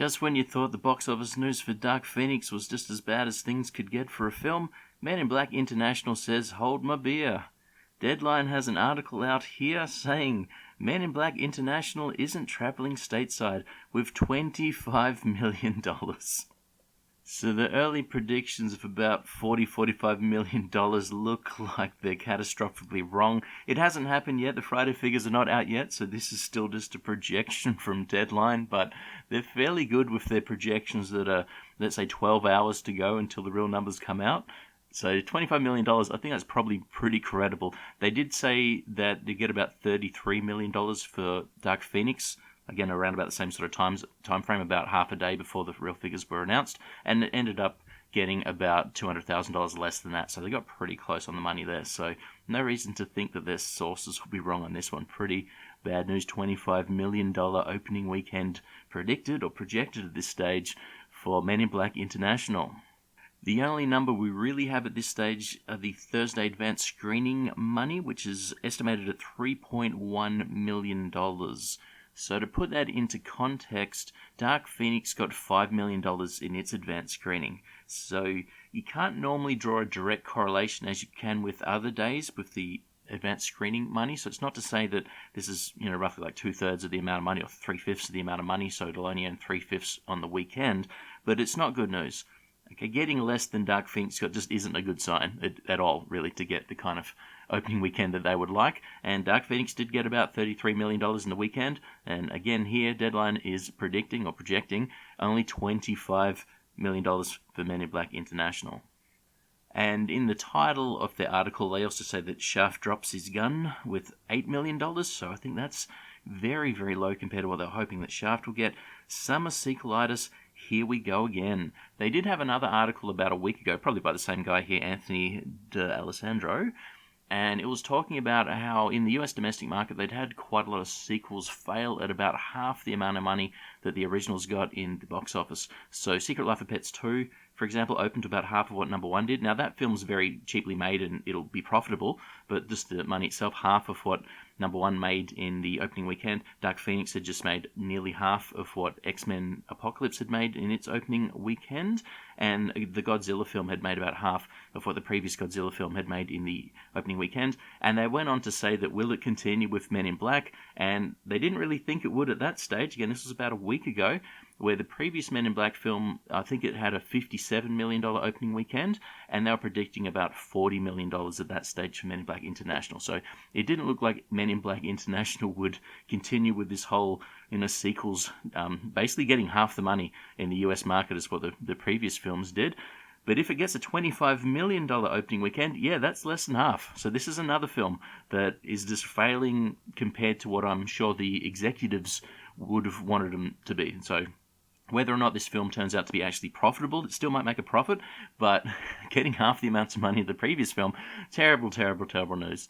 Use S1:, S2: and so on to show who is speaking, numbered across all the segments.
S1: Just when you thought the box office news for Dark Phoenix was just as bad as things could get for a film, Men in Black International says, hold my beer. Deadline has an article out here saying Men in Black International isn't travelling stateside with $25 million. So the early predictions of about $45 million look like they're catastrophically wrong. It hasn't happened yet. The Friday figures are not out yet, so this is still just a projection from Deadline, but they're fairly good with their projections that are, let's say, 12 hours to go until the real numbers come out. So $25 million, I think that's probably pretty credible. They did say that they get about $33 million for Dark Phoenix, again, around about the same sort of time frame, about half a day before the real figures were announced, and it ended up getting about $200,000 less than that, so they got pretty close on the money there. So no reason to think that their sources will be wrong on this one. Pretty bad news. $25 million opening weekend predicted or projected at this stage for Men in Black International. The only number we really have at this stage are the Thursday advance screening money, which is estimated at $3.1 million. So to put that into context, Dark Phoenix got $5 million in its advanced screening. So you can't normally draw a direct correlation as you can with other days with the advanced screening money. So it's not to say that this is, roughly like 2/3 of the amount of money or 3/5 of the amount of money, so it'll only earn 3/5 on the weekend, but it's not good news. Okay, getting less than Dark Phoenix got just isn't a good sign at all, really, to get the kind of opening weekend that they would like. And Dark Phoenix did get about $33 million in the weekend. And again, here, Deadline is predicting or projecting only $25 million for Men in Black International. And in the title of their article, they also say that Shaft drops his gun with $8 million. So I think that's very, very low compared to what they're hoping that Shaft will get. Summer sequelitis. Here we go again. They did have another article about a week ago, probably by the same guy here, Anthony D'Alessandro, and it was talking about how in the US domestic market they'd had quite a lot of sequels fail at about half the amount of money that the originals got in the box office. So Secret Life of Pets 2, for example, opened to about half of what number 1 did. Now that film's very cheaply made and it'll be profitable, but just the money itself, half of what number 1 made in the opening weekend. Dark Phoenix had just made nearly half of what X-Men Apocalypse had made in its opening weekend, and the Godzilla film had made about half of what the previous Godzilla film had made in the opening weekend. And they went on to say that will it continue with Men in Black, and they didn't really think it would at that stage. Again, this was about a week ago, where the previous Men in Black film, I think it had a $57 million opening weekend, and they were predicting about $40 million at that stage for Men in Black International. So it didn't look like Men in Black International would continue with this whole, sequels, basically getting half the money in the US market as what the previous films did. But if it gets a $25 million opening weekend, yeah, that's less than half. So this is another film that is just failing compared to what I'm sure the executives would have wanted them to be. So whether or not this film turns out to be actually profitable, it still might make a profit, but getting half the amounts of money of the previous film, terrible, terrible, terrible news.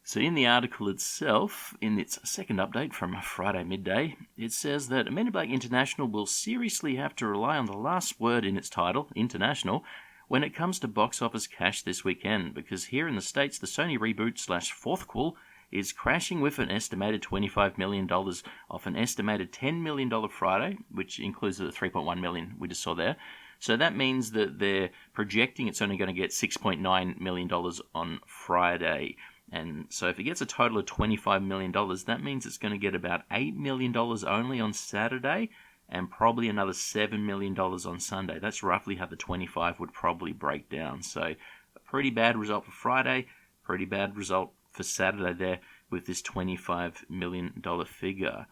S1: So in the article itself, in its second update from Friday midday, it says that Men in Black International will seriously have to rely on the last word in its title, International, when it comes to box office cash this weekend, because here in the States, the Sony reboot / fourthquel is crashing with an estimated $25 million off an estimated $10 million Friday, which includes the $3.1 million we just saw there. So that means that they're projecting it's only going to get $6.9 million on Friday. And so if it gets a total of $25 million, that means it's going to get about $8 million only on Saturday and probably another $7 million on Sunday. That's roughly how the 25 would probably break down. So a pretty bad result for Friday, pretty bad result for Saturday there with this $25 million figure.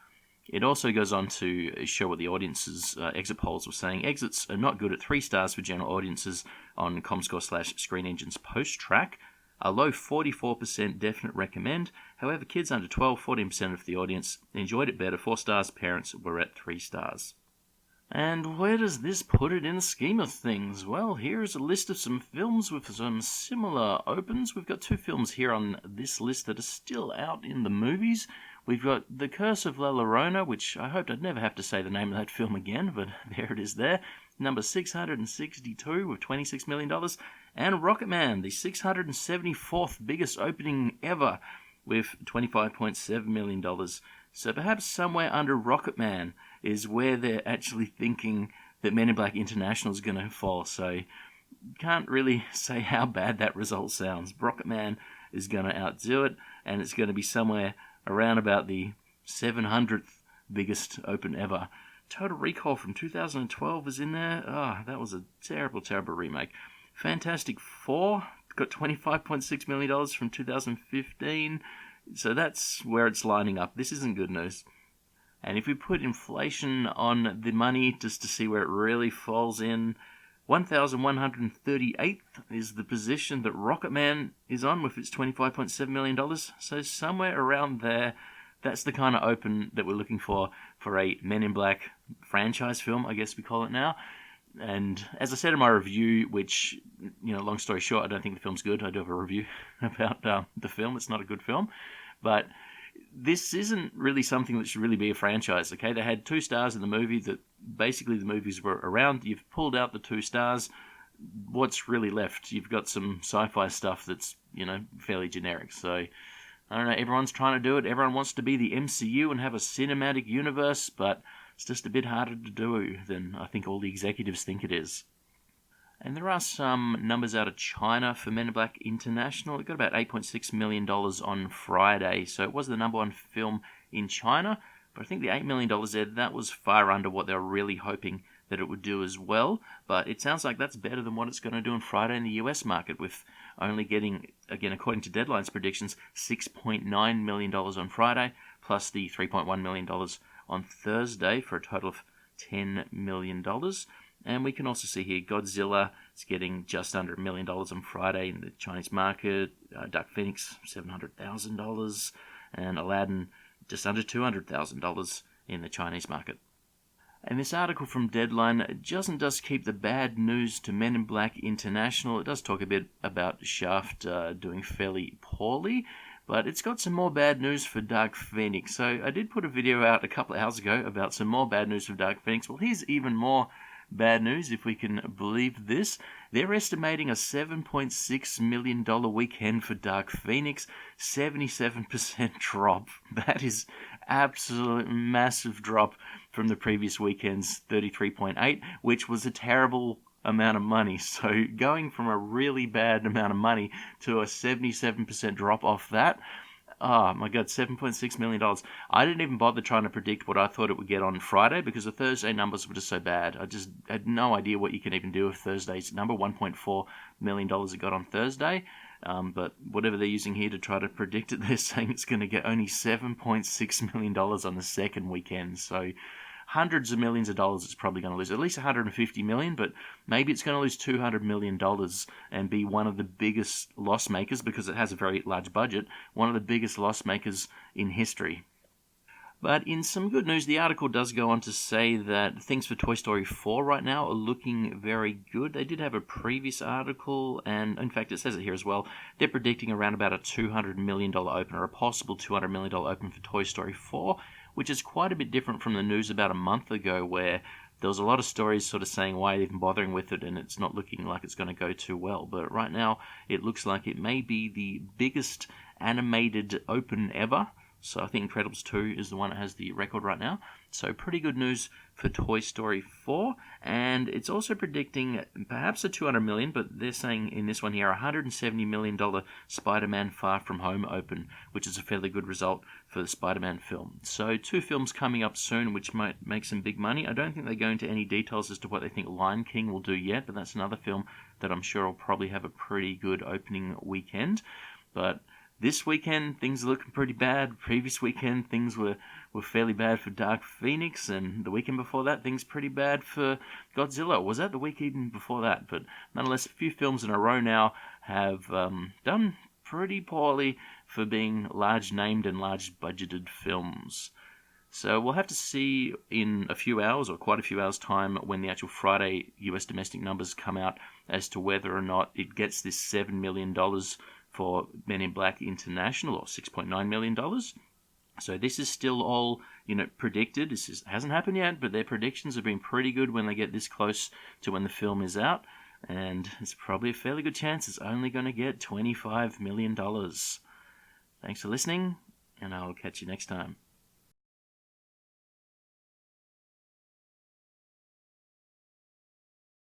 S1: It also goes on to show what the audience's exit polls were saying. Exits are not good at 3 stars for general audiences on ComScore / Screen Engine's post-track. A low 44% definite recommend. However, kids under 12, 14% of the audience enjoyed it better. 4 stars, parents were at 3 stars. And where does this put it in the scheme of things? Well, here's a list of some films with some similar opens. We've got 2 films here on this list that are still out in the movies. We've got The Curse of La Llorona, which I hoped I'd never have to say the name of that film again, but there it is there. Number 662 with $26 million. And Rocketman, the 674th biggest opening ever with $25.7 million. So perhaps somewhere under Rocketman is where they're actually thinking that Men in Black International is going to fall. So can't really say how bad that result sounds. Rocketman is going to outdo it, and it's going to be somewhere around about the 700th biggest open ever. Total Recall from 2012 is in there. That was a terrible, terrible remake. Fantastic Four got $25.6 million from 2015. So that's where it's lining up. This isn't good news. And if we put inflation on the money just to see where it really falls in, 1,138th is the position that Rocketman is on with its $25.7 million. So somewhere around there, that's the kind of open that we're looking for a Men in Black franchise film, I guess we call it now. And as I said in my review, which, long story short, I don't think the film's good. I do have a review about the film. It's not a good film. But this isn't really something that should really be a franchise, okay? They had 2 stars in the movie that basically the movies were around. You've pulled out the 2 stars. What's really left? You've got some sci-fi stuff that's, fairly generic. So, I don't know, everyone's trying to do it. Everyone wants to be the MCU and have a cinematic universe, but it's just a bit harder to do than I think all the executives think it is. And there are some numbers out of China for Men in Black International. It got about $8.6 million on Friday, so it was the number 1 film in China. But I think the $8 million there, that was far under what they were really hoping that it would do as well. But it sounds like that's better than what it's going to do on Friday in the US market, with only getting, again, according to Deadline's predictions, $6.9 million on Friday, plus the $3.1 million on Thursday, for a total of $10 million. And we can also see here Godzilla is getting just under $1 million on Friday in the Chinese market. Dark Phoenix, $700,000. And Aladdin, just under $200,000 in the Chinese market. And this article from Deadline doesn't just keep the bad news to Men in Black International. It does talk a bit about Shaft doing fairly poorly. But it's got some more bad news for Dark Phoenix. So I did put a video out a couple of hours ago about some more bad news for Dark Phoenix. Well, here's even more bad news, if we can believe this. They're estimating a $7.6 million weekend for Dark Phoenix, 77% drop. That is absolute massive drop from the previous weekend's 33.8, which was a terrible amount of money. So going from a really bad amount of money to a 77% drop off that, oh my god, $7.6 million. I didn't even bother trying to predict what I thought it would get on Friday because the Thursday numbers were just so bad. I just had no idea what you can even do with Thursday's number. $1.4 million it got on Thursday. But whatever they're using here to try to predict it, they're saying it's going to get only $7.6 million on the second weekend. So hundreds of millions of dollars it's probably going to lose. At least $150 million, but maybe it's going to lose $200 million and be one of the biggest loss makers, because it has a very large budget, one of the biggest loss makers in history. But in some good news, the article does go on to say that things for Toy Story 4 right now are looking very good. They did have a previous article, and in fact it says it here as well, they're predicting around about a $200 million open, or a possible $200 million open for Toy Story 4, which is quite a bit different from the news about a month ago, where there was a lot of stories sort of saying why even bothering with it, and it's not looking like it's going to go too well. But right now, it looks like it may be the biggest animated open ever. So I think Incredibles 2 is the one that has the record right now. So pretty good news for Toy Story 4. And it's also predicting perhaps a $200 million, but they're saying in this one here, $170 million Spider-Man Far From Home open, which is a fairly good result for the Spider-Man film. So 2 films coming up soon, which might make some big money. I don't think they go into any details as to what they think Lion King will do yet, but that's another film that I'm sure will probably have a pretty good opening weekend. But this weekend, things are looking pretty bad. Previous weekend, things were fairly bad for Dark Phoenix, and the weekend before that, things pretty bad for Godzilla. Was that the week even before that? But nonetheless, a few films in a row now have done pretty poorly for being large-named and large-budgeted films. So we'll have to see in a few hours, or quite a few hours' time, when the actual Friday US domestic numbers come out, as to whether or not it gets this $7 million for Men in Black International, or $6.9 million. So this is still all, predicted. This hasn't happened yet, but their predictions have been pretty good when they get this close to when the film is out. And it's probably a fairly good chance it's only going to get $25 million. Thanks for listening, and I'll catch you next time.